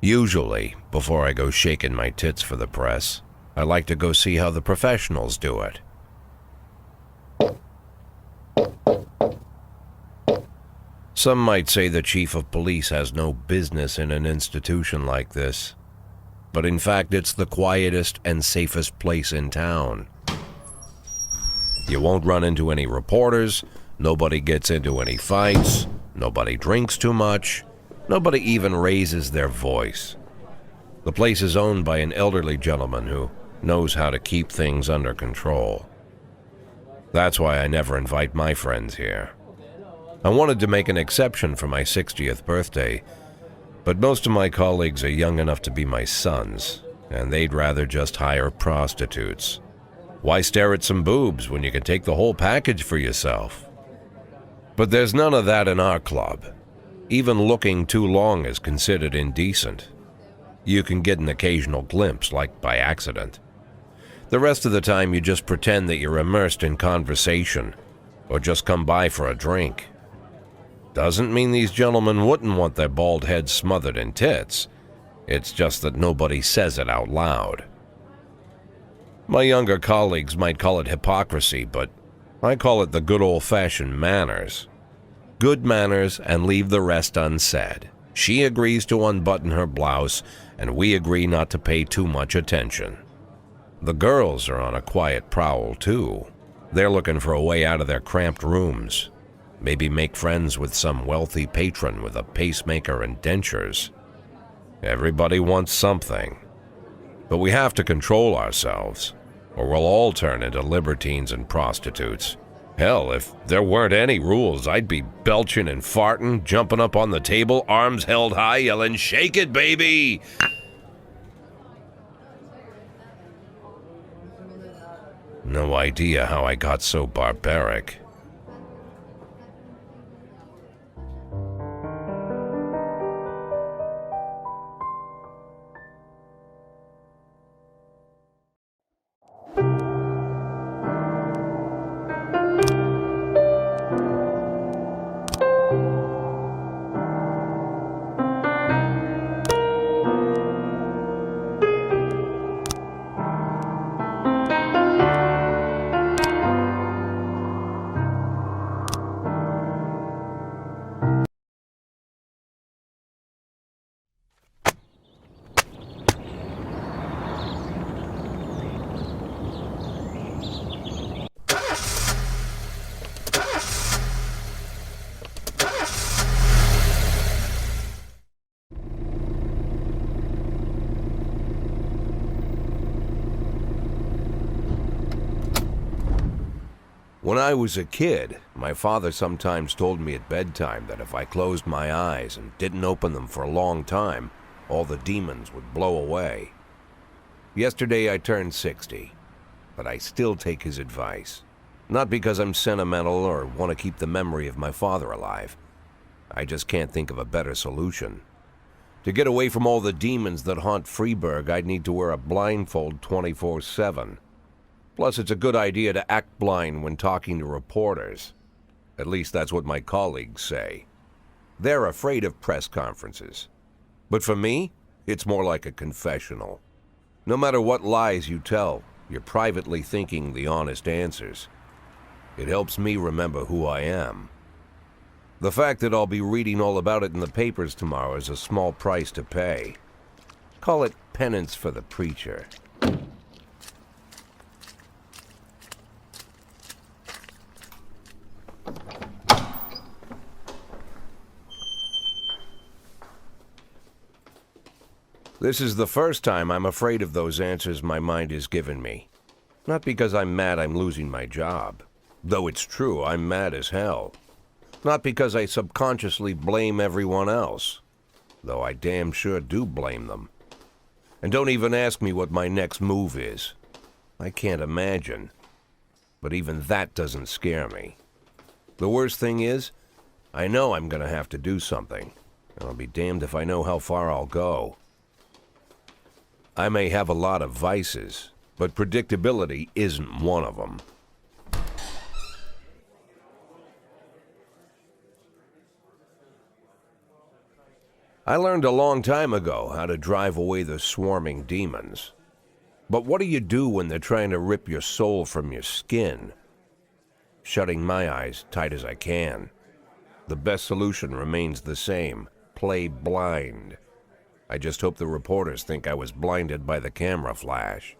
Usually, before I go shaking my tits for the press, I like to go see how the professionals do it. Some might say the chief of police has no business in an institution like this, but in fact it's the quietest and safest place in town. You won't run into any reporters, nobody gets into any fights, nobody drinks too much, nobody even raises their voice. The place is owned by an elderly gentleman who knows how to keep things under control. That's why I never invite my friends here. I wanted to make an exception for my 60th birthday, but most of my colleagues are young enough to be my sons, and they'd rather just hire prostitutes. Why stare at some boobs when you can take the whole package for yourself? But there's none of that in our club. Even looking too long is considered indecent. You can get an occasional glimpse, like by accident. The rest of the time you just pretend that you're immersed in conversation, or just come by for a drink. Doesn't mean these gentlemen wouldn't want their bald heads smothered in tits. It's just that nobody says it out loud. My younger colleagues might call it hypocrisy, but I call it the good old-fashioned manners. Good manners and leave the rest unsaid. She agrees to unbutton her blouse, and we agree not to pay too much attention. The girls are on a quiet prowl, too. They're looking for a way out of their cramped rooms. Maybe make friends with some wealthy patron with a pacemaker and dentures. Everybody wants something. But we have to control ourselves, or we'll all turn into libertines and prostitutes. Hell, if there weren't any rules, I'd be belching and farting, jumping up on the table, arms held high, yelling, "Shake it, baby!" No idea how I got so barbaric. When I was a kid, my father sometimes told me at bedtime that if I closed my eyes and didn't open them for a long time, all the demons would blow away. Yesterday I turned 60, but I still take his advice. Not because I'm sentimental or want to keep the memory of my father alive. I just can't think of a better solution. To get away from all the demons that haunt Freeburg, I'd need to wear a blindfold 24/7. Plus, it's a good idea to act blind when talking to reporters. At least that's what my colleagues say. They're afraid of press conferences. But for me, it's more like a confessional. No matter what lies you tell, you're privately thinking the honest answers. It helps me remember who I am. The fact that I'll be reading all about it in the papers tomorrow is a small price to pay. Call it penance for the preacher. This is the first time I'm afraid of those answers my mind has given me. Not because I'm mad I'm losing my job. Though it's true, I'm mad as hell. Not because I subconsciously blame everyone else. Though I damn sure do blame them. And don't even ask me what my next move is. I can't imagine. But even that doesn't scare me. The worst thing is, I know I'm gonna have to do something. And I'll be damned if I know how far I'll go. I may have a lot of vices, but predictability isn't one of them. I learned a long time ago how to drive away the swarming demons. But what do you do when they're trying to rip your soul from your skin? Shutting my eyes tight as I can. The best solution remains the same: play blind. I just hope the reporters think I was blinded by the camera flash.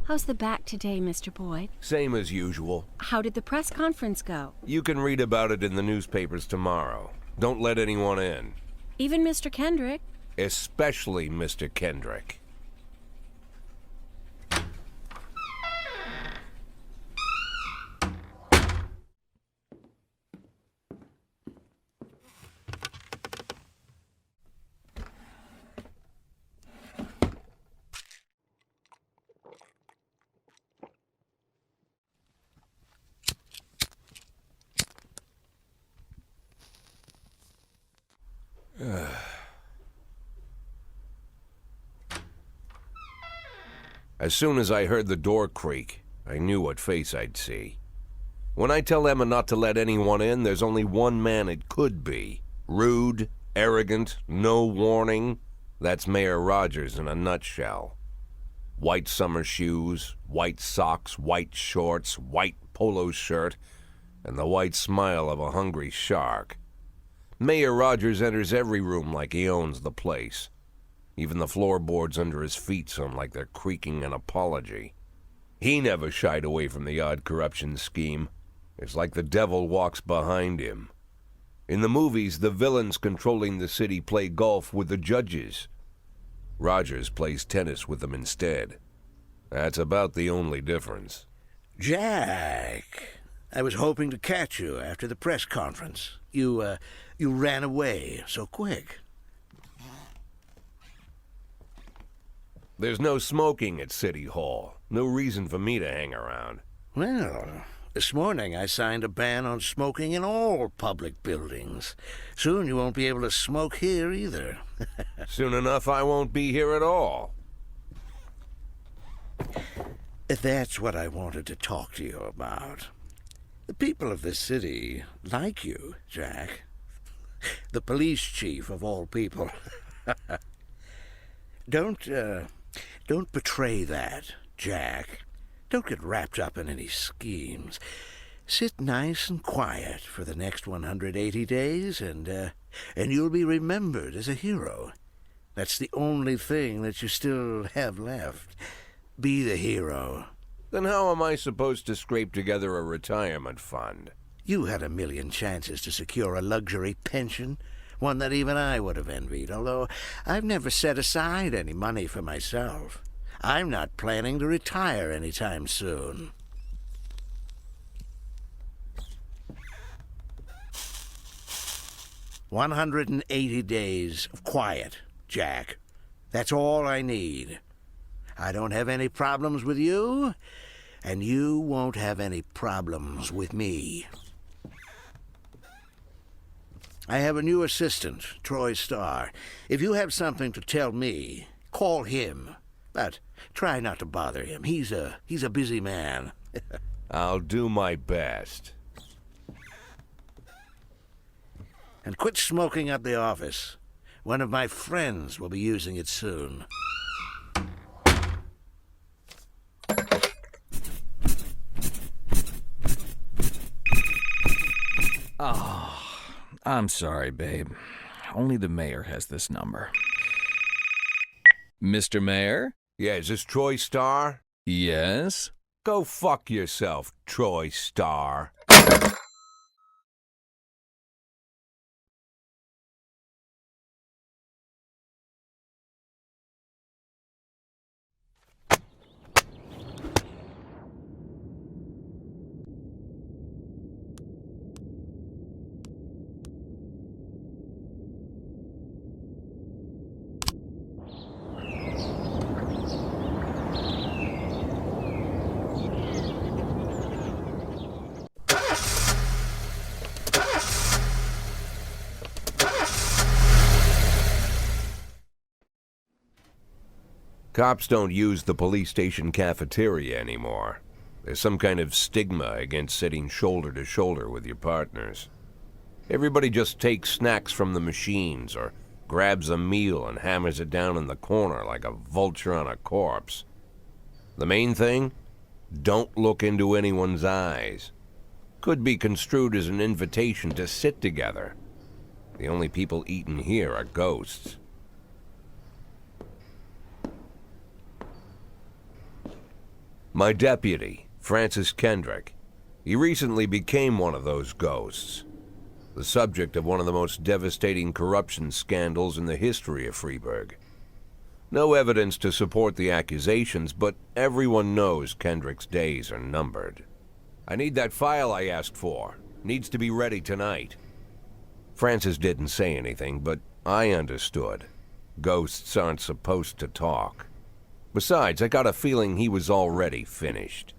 How's the back today, Mr. Boyd? Same as usual. How did the press conference go? You can read about it in the newspapers tomorrow. Don't let anyone in. Even Mr. Kendrick? Especially Mr. Kendrick. As soon as I heard the door creak, I knew what face I'd see. When I tell Emma not to let anyone in, there's only one man it could be. Rude, arrogant, no warning. That's Mayor Rogers in a nutshell. White summer shoes, white socks, white shorts, white polo shirt, and the white smile of a hungry shark. Mayor Rogers enters every room like he owns the place. Even the floorboards under his feet sound like they're creaking an apology. He never shied away from the odd corruption scheme. It's like the devil walks behind him. In the movies, the villains controlling the city play golf with the judges. Rogers plays tennis with them instead. That's about the only difference. Jack, I was hoping to catch you after the press conference. You ran away so quick. There's no smoking at City Hall. No reason for me to hang around. Well, this morning I signed a ban on smoking in all public buildings. Soon you won't be able to smoke here either. Soon enough I won't be here at all. That's what I wanted to talk to you about. The people of this city like you, Jack. The police chief of all people. Don't betray that, Jack. Don't get wrapped up in any schemes. Sit nice and quiet for the next 180 days, and you'll be remembered as a hero. That's the only thing that you still have left. Be the hero. Then how am I supposed to scrape together a retirement fund? You had a million chances to secure a luxury pension, one that even I would have envied, although I've never set aside any money for myself. I'm not planning to retire anytime soon. "180 days of quiet, Jack. That's all I need. I don't have any problems with you, and you won't have any problems with me. I have a new assistant, Troy Starr. If you have something to tell me, call him. But try not to bother him. He's a busy man. I'll do my best. And quit smoking up the office. One of my friends will be using it soon. Oh, I'm sorry, babe. Only the mayor has this number. Mr. Mayor? Yeah, is this Troy Starr? Yes? Go fuck yourself, Troy Starr. Cops don't use the police station cafeteria anymore. There's some kind of stigma against sitting shoulder to shoulder with your partners. Everybody just takes snacks from the machines or grabs a meal and hammers it down in the corner like a vulture on a corpse. The main thing? Don't look into anyone's eyes. Could be construed as an invitation to sit together. The only people eating here are ghosts. My deputy, Francis Kendrick, he recently became one of those ghosts, the subject of one of the most devastating corruption scandals in the history of Freeburg. No evidence to support the accusations, but everyone knows Kendrick's days are numbered. I need that file I asked for. Needs to be ready tonight. Francis didn't say anything, but I understood. Ghosts aren't supposed to talk. Besides, I got a feeling he was already finished.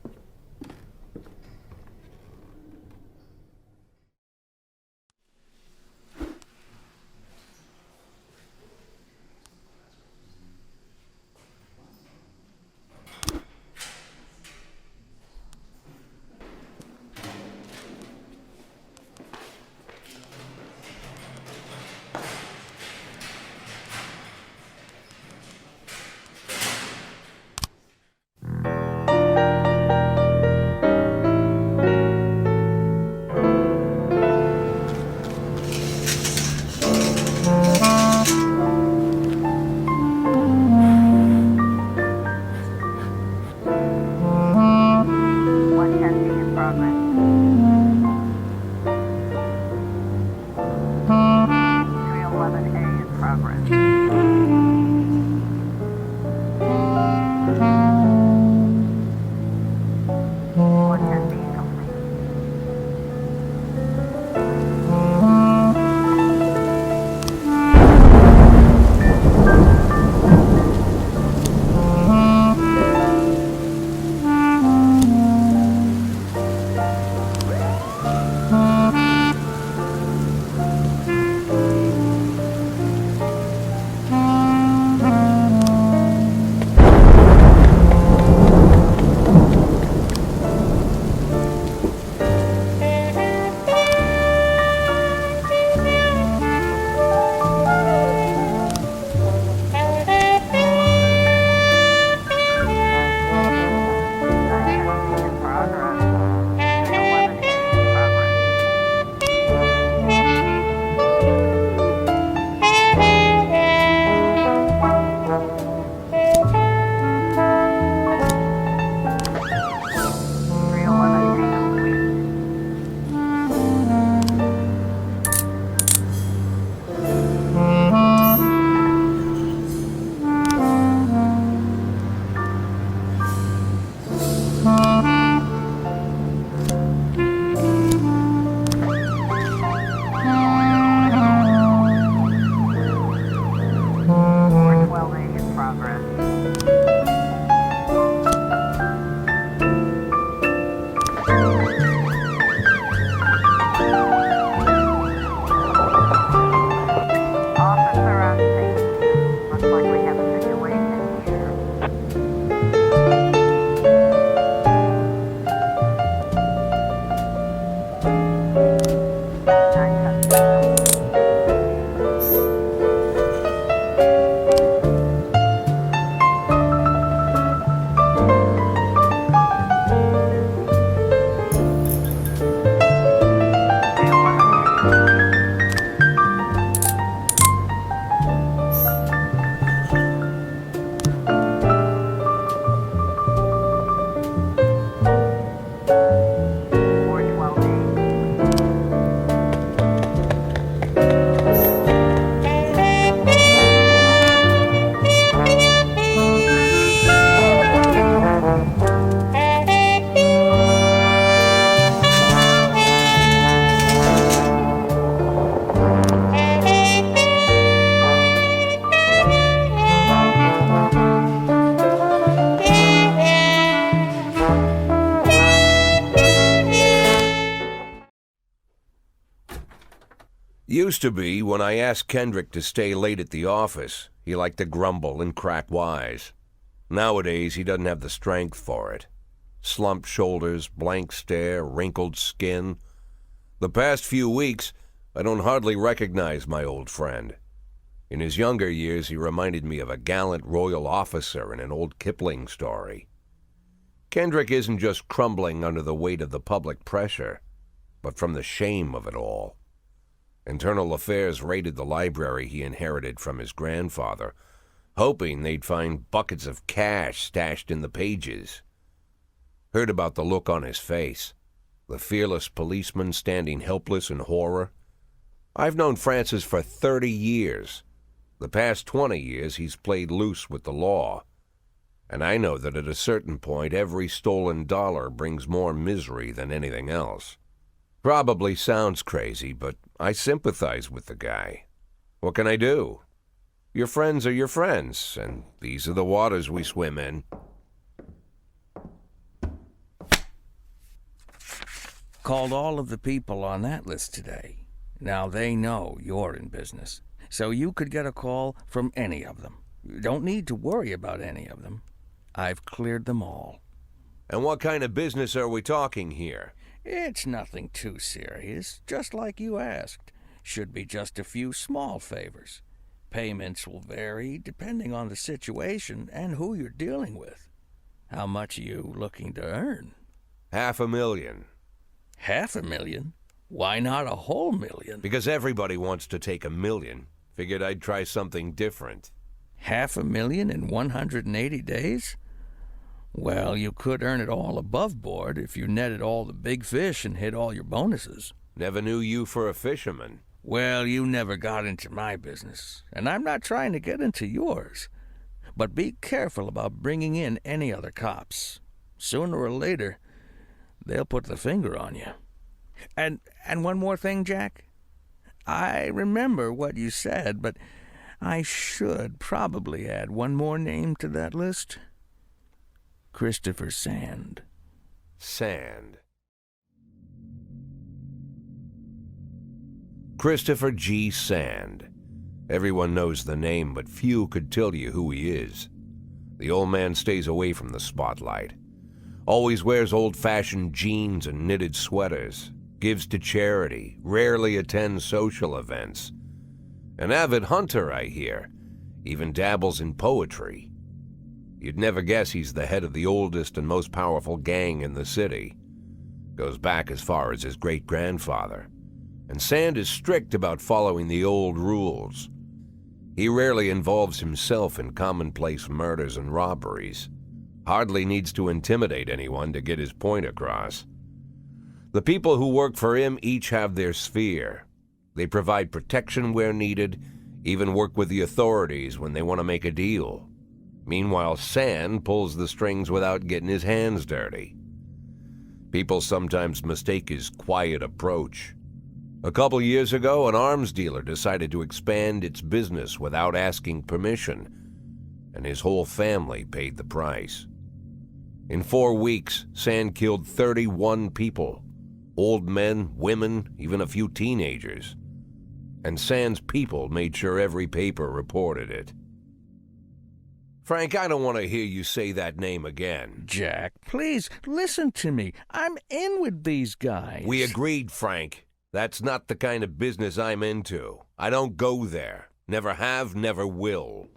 Used to be, when I asked Kendrick to stay late at the office, he liked to grumble and crack wise. Nowadays, he doesn't have the strength for it. Slumped shoulders, blank stare, wrinkled skin. The past few weeks, I don't hardly recognize my old friend. In his younger years, he reminded me of a gallant royal officer in an old Kipling story. Kendrick isn't just crumbling under the weight of the public pressure, but from the shame of it all. Internal Affairs raided the library he inherited from his grandfather, hoping they'd find buckets of cash stashed in the pages. Heard about the look on his face, the fearless policeman standing helpless in horror. I've known Francis for 30 years. The past 20 years he's played loose with the law. And I know that at a certain point every stolen dollar brings more misery than anything else. Probably sounds crazy, but I sympathize with the guy. What can I do? Your friends are your friends, and these are the waters we swim in. Called all of the people on that list today. Now they know you're in business, so you could get a call from any of them. You don't need to worry about any of them. I've cleared them all. And what kind of business are we talking here? It's nothing too serious, just like you asked. Should be just a few small favors. Payments will vary depending on the situation and who you're dealing with. How much are you looking to earn? $500,000. $500,000? Why not a whole million? Because everybody wants to take $1 million. Figured I'd try something different. $500,000 in 180 days? Well, you could earn it all above board if you netted all the big fish and hit all your bonuses. Never knew you for a fisherman. Well, you never got into my business, and I'm not trying to get into yours. But be careful about bringing in any other cops. Sooner or later, they'll put the finger on you. And one more thing, Jack. I remember what you said, but I should probably add one more name to that list. Christopher Sand. Sand. Christopher G. Sand. Everyone knows the name, but few could tell you who he is. The old man stays away from the spotlight. Always wears old-fashioned jeans and knitted sweaters. Gives to charity. Rarely attends social events. An avid hunter, I hear. Even dabbles in poetry. You'd never guess he's the head of the oldest and most powerful gang in the city. Goes back as far as his great-grandfather. And Sand is strict about following the old rules. He rarely involves himself in commonplace murders and robberies. Hardly needs to intimidate anyone to get his point across. The people who work for him each have their sphere. They provide protection where needed, even work with the authorities when they want to make a deal. Meanwhile, Sand pulls the strings without getting his hands dirty. People sometimes mistake his quiet approach. A couple years ago, an arms dealer decided to expand its business without asking permission, and his whole family paid the price. In 4 weeks, Sand killed 31 people. Old men, women, even a few teenagers. And Sand's people made sure every paper reported it. Frank, I don't want to hear you say that name again. Jack, please, listen to me. I'm in with these guys. We agreed, Frank. That's not the kind of business I'm into. I don't go there. Never have, never will.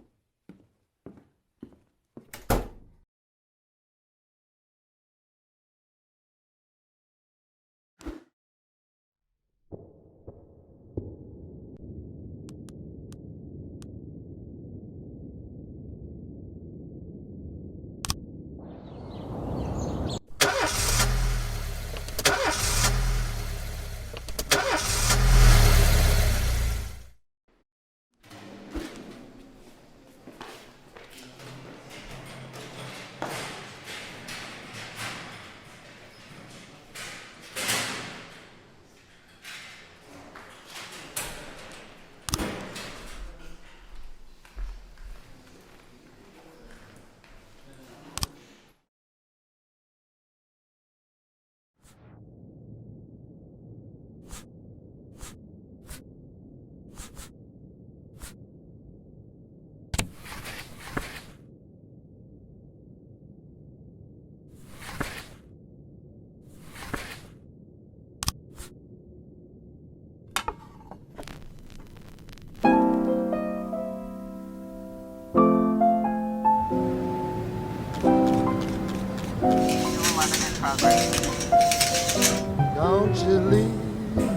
Don't you leave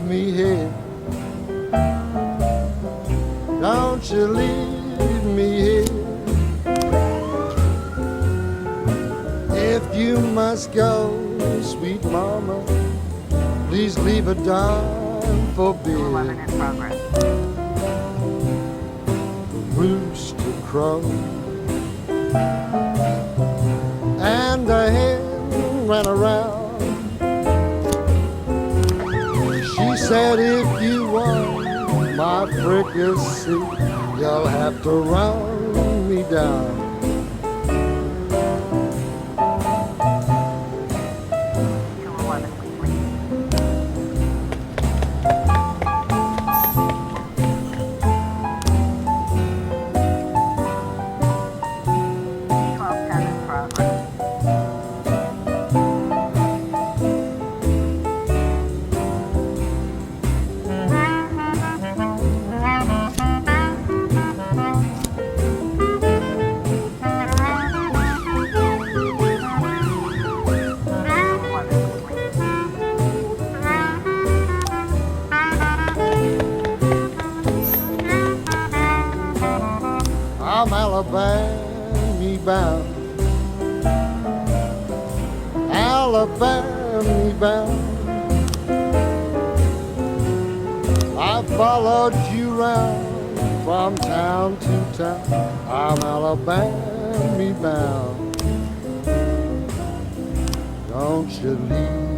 me here. Don't you leave me here. If you must go, sweet mama, please leave a dime for beer. The rooster crow and the hen ran around. She said, if you want my fricassee, you'll have to run me down. I'm Alabama bound, Alabama bound. I followed you round from town to town. I'm Alabama bound. Don't you leave